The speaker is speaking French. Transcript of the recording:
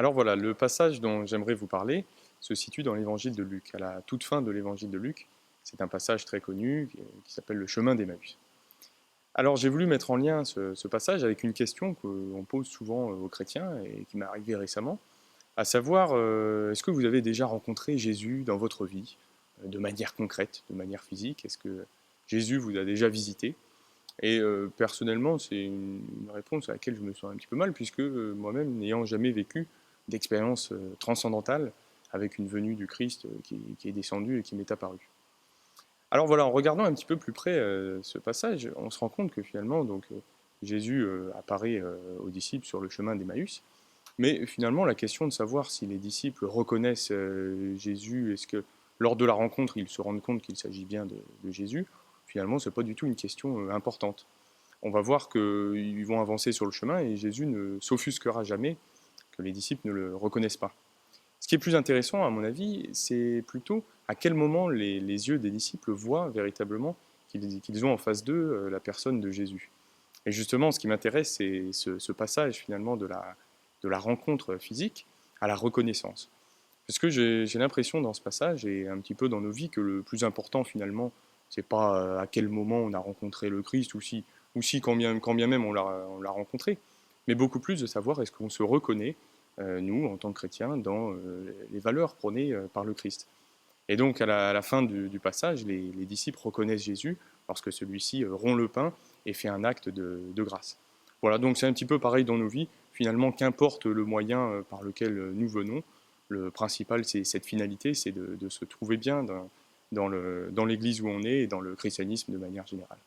Alors voilà, le passage dont j'aimerais vous parler se situe dans l'évangile de Luc, à la toute fin de l'évangile de Luc. C'est un passage très connu qui s'appelle le chemin d'Emmaüs. Alors j'ai voulu mettre en lien ce passage avec une question qu'on pose souvent aux chrétiens et qui m'est arrivée récemment, à savoir, est-ce que vous avez déjà rencontré Jésus dans votre vie, de manière concrète, de manière physique? Est-ce que Jésus vous a déjà visité? Et personnellement, c'est une réponse à laquelle je me sens un petit peu mal, puisque moi-même, n'ayant jamais vécu d'expérience transcendantale avec une venue du Christ qui est descendue et qui m'est apparue. Alors voilà, en regardant un petit peu plus près ce passage, on se rend compte que finalement, donc, Jésus apparaît aux disciples sur le chemin d'Emmaüs, mais finalement, la question de savoir si les disciples reconnaissent Jésus, est-ce que lors de la rencontre, ils se rendent compte qu'il s'agit bien de Jésus, finalement, ce n'est pas du tout une question importante. On va voir qu'ils vont avancer sur le chemin et Jésus ne s'offusquera jamais que les disciples ne le reconnaissent pas. Ce qui est plus intéressant, à mon avis, c'est plutôt à quel moment les yeux des disciples voient véritablement qu'ils ont en face d'eux la personne de Jésus. Et justement, ce qui m'intéresse, c'est ce passage finalement de la rencontre physique à la reconnaissance. Parce que j'ai l'impression dans ce passage et un petit peu dans nos vies que le plus important finalement, c'est pas à quel moment on a rencontré le Christ ou si quand bien même on l'a rencontré, mais beaucoup plus de savoir est-ce qu'on se reconnaît, nous, en tant que chrétiens, dans les valeurs prônées par le Christ. Et donc à la fin du passage, les disciples reconnaissent Jésus lorsque celui-ci rompt le pain et fait un acte de grâce. Voilà, donc c'est un petit peu pareil dans nos vies. Finalement, qu'importe le moyen par lequel nous venons, le principal, c'est cette finalité, c'est de se trouver bien dans l'église où on est et dans le christianisme de manière générale.